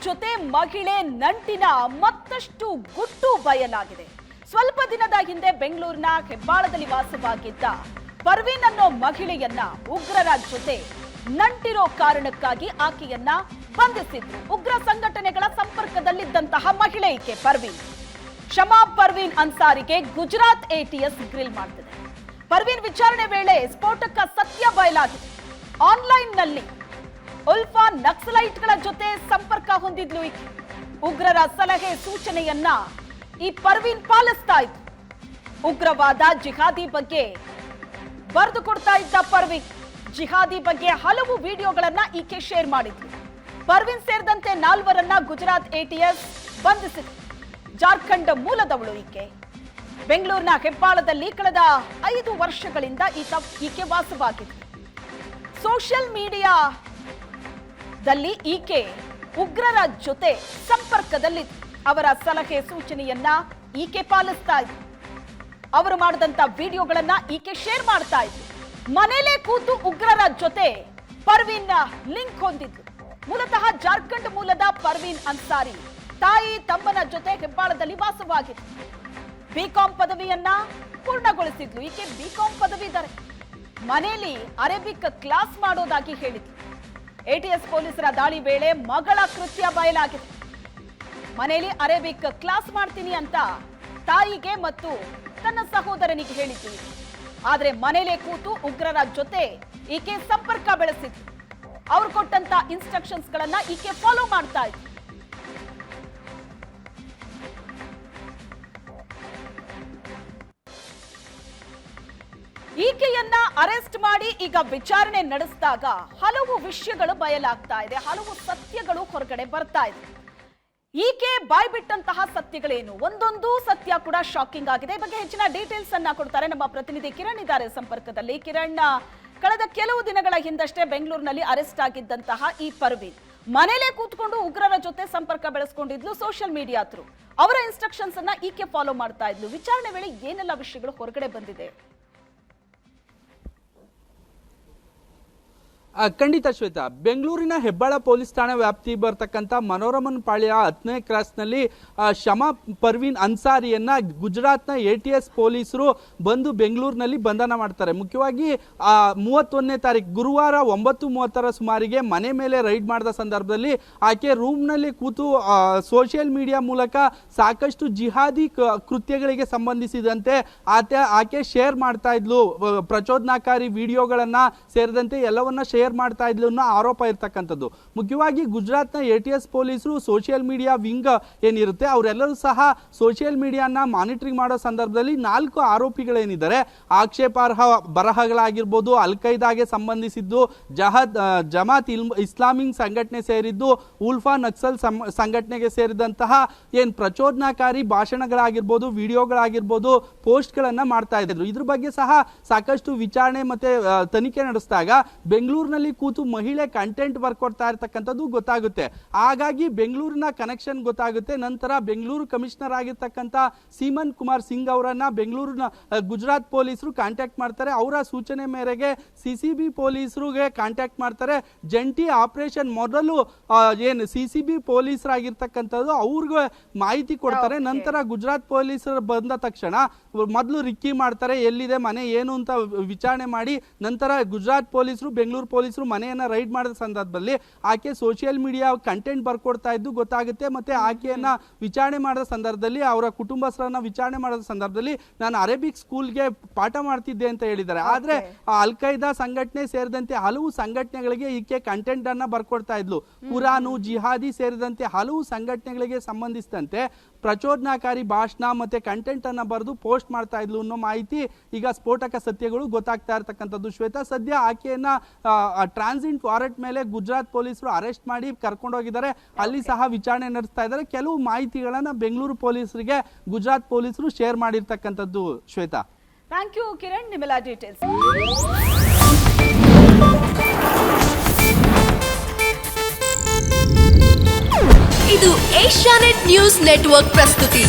ಜೊತೆ ಮಹಿಳೆ ನಂಟಿನ ಮತ್ತಷ್ಟು ಗುಟ್ಟು ಬಯಲಾಗಿದೆ. ಸ್ವಲ್ಪ ದಿನದ ಹಿಂದೆ ಬೆಂಗಳೂರಿನ ಹೆಬ್ಬಾಳದಲ್ಲಿ ವಾಸವಾಗಿದ್ದ ಪರ್ವೀನ್ ಅನ್ನೋ ಮಹಿಳೆಯನ್ನ ಉಗ್ರರ ಜೊತೆ ನಂಟಿರೋ ಕಾರಣಕ್ಕಾಗಿ ಆಕೆಯನ್ನ ಬಂಧಿಸಿದ್ರು. ಉಗ್ರ ಸಂಘಟನೆಗಳ ಸಂಪರ್ಕದಲ್ಲಿದ್ದಂತಹ ಮಹಿಳೆ ಈಕೆ ಪರ್ವೀನ್. ಶಮಾ ಪರ್ವೀನ್ ಅನ್ಸಾರಿಗೆ ಗುಜರಾತ್ ಎಟಿಎಸ್ ಗ್ರಿಲ್ ಮಾಡ್ತಿದೆ. ಪರ್ವೀನ್ ವಿಚಾರಣೆ ವೇಳೆ ಸ್ಫೋಟಕ ಸತ್ಯ ಬಯಲಾಗಿದೆ. ಆನ್ಲೈನ್ನಲ್ಲಿ ಉಲ್ಫಾ ನಕ್ಸಲೈಟ್ಗಳ ಜೊತೆ ಸಂಪರ್ಕ ಹೊಂದಿದ್ಲು ಈಕೆ. ಉಗ್ರರ ಸಲಹೆ ಸೂಚನೆಯನ್ನ ಈ ಪರ್ವೀನ್ ಪಾಲಿಸ್ತಾ ಇತ್ತು. ಉಗ್ರವಾದ ಜಿಹಾದಿ ಬಗ್ಗೆ ಬರೆದು ಕೊಡ್ತಾ ಇದ್ದ ಪರ್ವೀನ್ ಜಿಹಾದಿ ಬಗ್ಗೆ ಹಲವು ವಿಡಿಯೋಗಳನ್ನ ಈಕೆ ಶೇರ್ ಮಾಡಿದ್ಲು. ಪರ್ವೀನ್ ಸೇರಿದಂತೆ 4 ಗುಜರಾತ್ ಎಟಿಎಸ್ ಬಂಧಿಸಿದೆ. ಜಾರ್ಖಂಡ್ ಮೂಲದವಳು ಈಕೆ. ಬೆಂಗಳೂರಿನ ಹೆಬ್ಬಾಳದಲ್ಲಿ ಕಳೆದ 5 ವರ್ಷಗಳಿಂದ ಈಕೆ ವಾಸವಾಗಿತ್ತು. ಸೋಷಿಯಲ್ ಮೀಡಿಯಾದಲ್ಲಿ ಈಕೆ ಉಗ್ರರ ಜೊತೆ ಸಂಪರ್ಕದಲ್ಲಿ ಅವರ ಸಲಹೆ ಸೂಚನೆಯನ್ನ ಈಕೆ ಪಾಲಿಸ್ತಾ ಇತ್ತು. ಅವರು ಮಾಡಿದಂತ ವಿಡಿಯೋಗಳನ್ನ ಈಕೆ ಶೇರ್ ಮಾಡ್ತಾ ಇತ್ತು. ಮನೇಲೆ ಕೂತು ಉಗ್ರರ ಜೊತೆ ಪರ್ವೀನ್ ಲಿಂಕ್ ಹೊಂದಿದ್ದು. ಮೂಲತಃ ಜಾರ್ಖಂಡ್ ಮೂಲದ ಪರ್ವೀನ್ ಅನ್ಸಾರಿ ತಾಯಿ ತಮ್ಮನ ಜೊತೆ ಹೆಬ್ಬಾಳದಲ್ಲಿ ವಾಸವಾಗಿತ್ತು. ಬಿಕಾಂ ಪದವಿಯನ್ನ ಪೂರ್ಣಗೊಳಿಸಿದ್ಲು ಈಕೆ. ಬಿಕಾಂ ಪದವೀಧರೆ. ಮನೆಯಲ್ಲಿ ಅರೇಬಿಕ್ ಕ್ಲಾಸ್ ಮಾಡೋದಾಗಿ ಹೇಳಿದ್ಲು. ಎಟಿಎಸ್ ಪೊಲೀಸರ ದಾಳಿ ವೇಳೆ ಮಗಳ ಕೃತ್ಯ ಬಯಲಾಗಿದೆ. ಮನೆಯಲ್ಲಿ ಅರೇಬಿಕ್ ಕ್ಲಾಸ್ ಮಾಡ್ತೀನಿ ಅಂತ ತಾಯಿಗೆ ಮತ್ತು ತನ್ನ ಸಹೋದರನಿಗೆ ಹೇಳಿದ್ಲು. ಆದ್ರೆ ಮನೇಲೆ ಕೂತು ಉಗ್ರರ ಜೊತೆ ಈಕೆ ಸಂಪರ್ಕ ಬೆಳೆಸಿದ್ಲು. ಅವ್ರು ಕೊಟ್ಟಂತ ಇನ್ಸ್ಟ್ರಕ್ಷನ್ಸ್ ಗಳನ್ನ ಈಕೆ ಫಾಲೋ ಮಾಡ್ತಾ ಇದ್ಲು. ಈಕೆಯನ್ನ ಅರೆಸ್ಟ್ ಮಾಡಿ ಈಗ ವಿಚಾರಣೆ ನಡೆಸಿದಾಗ ಹಲವು ವಿಷಯಗಳು ಬಯಲಾಗ್ತಾ ಇದೆ. ಹಲವು ಸತ್ಯಗಳು ಹೊರಗಡೆ ಬರ್ತಾ ಇದೆ. ಈಕೆ ಬಾಯ್ಬಿಟ್ಟಂತಹ ಸತ್ಯಗಳೇನು? ಒಂದೊಂದು ಸತ್ಯ ಕೂಡ ಶಾಕಿಂಗ್ ಆಗಿದೆ. ಈ ಬಗ್ಗೆ ಹೆಚ್ಚಿನ ಡೀಟೇಲ್ಸ್ ಅನ್ನ ಕೊಡ್ತಾರೆ ನಮ್ಮ ಪ್ರತಿನಿಧಿ ಕಿರಣ್ ಇದ್ದಾರೆ ಸಂಪರ್ಕದಲ್ಲಿ. ಕಿರಣ್, ಕಳೆದ ಕೆಲವು ದಿನಗಳ ಹಿಂದಷ್ಟೇ ಬೆಂಗಳೂರಿನಲ್ಲಿ ಅರೆಸ್ಟ್ ಆಗಿದ್ದಂತಹ ಈ ಪರ್ವೀನ್ ಮನೇಲೆ ಕೂತ್ಕೊಂಡು ಉಗ್ರರ ಜೊತೆ ಸಂಪರ್ಕ ಬೆಳೆಸ್ಕೊಂಡಿದ್ಲು. ಸೋಷಿಯಲ್ ಮೀಡಿಯಾ ಥ್ರೂ ಅವರ ಇನ್ಸ್ಟ್ರಕ್ಷನ್ಸ್ ಅನ್ನ ಈಕೆ ಫಾಲೋ ಮಾಡ್ತಾ ಇದ್ಲು. ವಿಚಾರಣೆ ವೇಳೆ ಏನೆಲ್ಲ ವಿಷಯಗಳು ಹೊರಗಡೆ ಬಂದಿದೆ? ಖಂಡಿತ ಶ್ವೇತಾ, ಬೆಂಗಳೂರಿನ ಹೆಬ್ಬಾಳ ಪೊಲೀಸ್ ಠಾಣೆ ವ್ಯಾಪ್ತಿ ಬರ್ತಕ್ಕಂಥ ಮನೋರಮನ್ ಪಾಳ್ಯ 10ನೇ ಕ್ರಾಸ್ನಲ್ಲಿ ಶಮಾ ಪರ್ವೀನ್ ಅನ್ಸಾರಿಯನ್ನ ಗುಜರಾತ್ನ ಎಟಿಎಸ್ ಪೊಲೀಸರು ಬಂದು ಬೆಂಗಳೂರಿನಲ್ಲಿ ಬಂಧನ ಮಾಡ್ತಾರೆ. ಮುಖ್ಯವಾಗಿ 31ನೇ ತಾರೀಕು ಗುರುವಾರ 9:30 ಸುಮಾರಿಗೆ ಮನೆ ಮೇಲೆ ರೈಡ್ ಮಾಡಿದ ಸಂದರ್ಭದಲ್ಲಿ ಆಕೆ ರೂಮ್ನಲ್ಲಿ ಕೂತು ಸೋಷಿಯಲ್ ಮೀಡಿಯಾ ಮೂಲಕ ಸಾಕಷ್ಟು ಜಿಹಾದಿ ಕೃತ್ಯಗಳಿಗೆ ಸಂಬಂಧಿಸಿದಂತೆ ಆಕೆ ಶೇರ್ ಮಾಡ್ತಾ ಇದ್ಲು. ಪ್ರಚೋದನಾಕಾರಿ ವಿಡಿಯೋಗಳನ್ನ ಸೇರಿದಂತೆ ಎಲ್ಲವನ್ನ ಶೇರ್ ಮಾಡ್ತಾ ಇದ್ಲು ಅನ್ನೋ ಆರೋಪ ಇರ್ತಕ್ಕಂಥದ್ದು. ಮುಖ್ಯವಾಗಿ ಗುಜರಾತ್ನ ಎಟಿಎಸ್ ಪೊಲೀಸರು ಸೋಷಿಯಲ್ ಮೀಡಿಯಾ ವಿಂಗ್ ಏನಿರುತ್ತೆ ಅವರೆಲ್ಲರೂ ಸಹ ಸೋಷಿಯಲ್ ಮೀಡಿಯಾನ ಮಾನಿಟರಿಂಗ್ ಮಾಡೋ ಸಂದರ್ಭದಲ್ಲಿ 4 ಆರೋಪಿಗಳೇನಿದ್ದಾರೆ ಆಕ್ಷೇಪಾರ್ಹ ಬರಹಗಳಾಗಿರ್ಬೋದು, ಅಲ್ ಖೈದಾಗೆ ಸಂಬಂಧಿಸಿದ್ದು, ಜಮಾತ್ ಇಸ್ಲಾಮಿಕ್ ಸಂಘಟನೆ ಸೇರಿದ್ದು, ಉಲ್ಫಾ ನಕ್ಸಲ್ ಸಂಘಟನೆಗೆ ಸೇರಿದಂತಹ ಏನ್ ಪ್ರಚೋದನಾಕಾರಿ ಭಾಷಣಗಳಾಗಿರ್ಬೋದು, ವಿಡಿಯೋಗಳಾಗಿರ್ಬೋದು, ಪೋಸ್ಟ್ಗಳನ್ನ ಮಾಡ್ತಾ ಇದ್ರು. ಇದ್ರ ಬಗ್ಗೆ ಸಹ ಸಾಕಷ್ಟು ವಿಚಾರಣೆ ಮತ್ತೆ ತನಿಖೆ ನಡೆಸಿದಾಗ ಬೆಂಗಳೂರಿನಲ್ಲಿ ಕೂತು ಮಹಿಳೆ ಕಂಟೆಂಟ್ ಬರ್ಕೊಡ್ತಾ ಇರ್ತಕ್ಕಂಥದ್ದು ಗೊತ್ತಾಗುತ್ತೆ. ಹಾಗಾಗಿ ಬೆಂಗಳೂರಿನ ಕನೆಕ್ಷನ್ ಗೊತ್ತಾಗುತ್ತೆ. ನಂತರ ಬೆಂಗಳೂರು ಕಮಿಷನರ್ ಆಗಿರ್ತಕ್ಕಂಥ ಸೀಮನ್ ಕುಮಾರ್ ಸಿಂಗ್ ಅವರನ್ನ ಬೆಂಗಳೂರಿನ ಗುಜರಾತ್ ಪೊಲೀಸರು ಕಾಂಟ್ಯಾಕ್ಟ್ ಮಾಡ್ತಾರೆ. ಅವರ ಸೂಚನೆ ಮೇರೆಗೆ ಸಿಸಿಬಿ ಪೊಲೀಸರಿಗೆ ಕಾಂಟ್ಯಾಕ್ಟ್ ಮಾಡ್ತಾರೆ. ಜಂಟಿ ಆಪರೇಷನ್ ಮೊದಲು ಏನು ಸಿಸಿಬಿ ಪೊಲೀಸರಾಗಿರ್ತಕ್ಕಂಥದ್ದು ಅವ್ರಿಗೆ ಮಾಹಿತಿ ಕೊಡ್ತಾರೆ. ನಂತರ ಗುಜರಾತ್ ಪೊಲೀಸರು ಬಂದ ತಕ್ಷಣ ಮೊದಲು ರಿಕ್ಕಿ ಮಾಡ್ತಾರೆ, ಎಲ್ಲಿದೆ ಮನೆ ಏನು ಅಂತ ವಿಚಾರಣೆ ಮಾಡಿ ನಂತರ ಗುಜರಾತ್ ಪೊಲೀಸರು ಬೆಂಗಳೂರು ಪೊಲೀಸರು ಮನೆಯನ್ನ ರೈಡ್ ಮಾಡಿದ ಸಂದರ್ಭದಲ್ಲಿ ಆಕೆ ಸೋಷಿಯಲ್ ಮೀಡಿಯಾ ಕಂಟೆಂಟ್ ಬರ್ಕೊಡ್ತಾ ಇದ್ದು ಗೊತ್ತಾಗುತ್ತೆ. ಮತ್ತೆ ಆಕೆಯನ್ನ ವಿಚಾರಣೆ ಮಾಡಿದ ಸಂದರ್ಭದಲ್ಲಿ ಅವರ ಕುಟುಂಬಸ್ಥರನ್ನ ವಿಚಾರಣೆ ಮಾಡಿದ ಸಂದರ್ಭದಲ್ಲಿ ನಾನು ಅರೇಬಿಕ್ ಸ್ಕೂಲ್ಗೆ ಪಾಠ ಮಾಡ್ತಿದ್ದೆ ಅಂತ ಹೇಳಿದ್ದಾರೆ. ಆದ್ರೆ ಅಲ್ ಖೈದಾ ಸಂಘಟನೆ ಸೇರಿದಂತೆ ಹಲವು ಸಂಘಟನೆಗಳಿಗೆ ಈಕೆ ಕಂಟೆಂಟ್ ಅನ್ನ ಬರ್ಕೊಡ್ತಾ ಇದ್ಲು. ಕುರಾನು, ಜಿಹಾದಿ ಸೇರಿದಂತೆ ಹಲವು ಸಂಘಟನೆಗಳಿಗೆ ಸಂಬಂಧಿಸಿದಂತೆ ಪ್ರಚೋದನಾಕಾರಿ ಭಾಷಣ ಮತ್ತೆ ಕಂಟೆಂಟ್ ಅನ್ನ ಬರೆದು ಪೋಸ್ಟ್ ಮಾಡ್ತಾ ಇದ್ಲು ಅನ್ನೋ ಮಾಹಿತಿ ಈಗ ಸ್ಫೋಟಕ ಸತ್ಯಗಳು ಗೊತ್ತಾಗ್ತಾ ಇರ್ತಕ್ಕಂಥದ್ದು. ಶ್ವೇತಾ, ಸದ್ಯ ಆಕೆಯನ್ನ ಟ್ರಾನ್ಸಿಟ್ ವಾರೆಂಟ್ ಮೇಲೆ ಗುಜರಾತ್ ಪೊಲೀಸರು ಅರೆಸ್ಟ್ ಮಾಡಿ ಕರ್ಕೊಂಡೋಗಿದ್ದಾರೆ. ಅಲ್ಲಿ ಸಹ ವಿಚಾರಣೆ ನಡೆಸ್ತಾ ಇದ್ದಾರೆ. ಕೆಲವು ಮಾಹಿತಿಗಳನ್ನ ಬೆಂಗಳೂರು ಪೊಲೀಸರಿಗೆ ಗುಜರಾತ್ ಪೊಲೀಸರು ಶೇರ್ ಮಾಡಿರ್ತಕ್ಕಂಥದ್ದು. ಶ್ವೇತಾ, ಥ್ಯಾಂಕ್ ಯು ಕಿರಣ್, ನಿಮ್ಮೆಲ್ಲ ಡೀಟೇಲ್ಸ್. ಇದು ಏಷ್ಯಾನೆಟ್ ನ್ಯೂಸ್ ನೆಟ್ವರ್ಕ್ ಪ್ರಸ್ತುತಿ.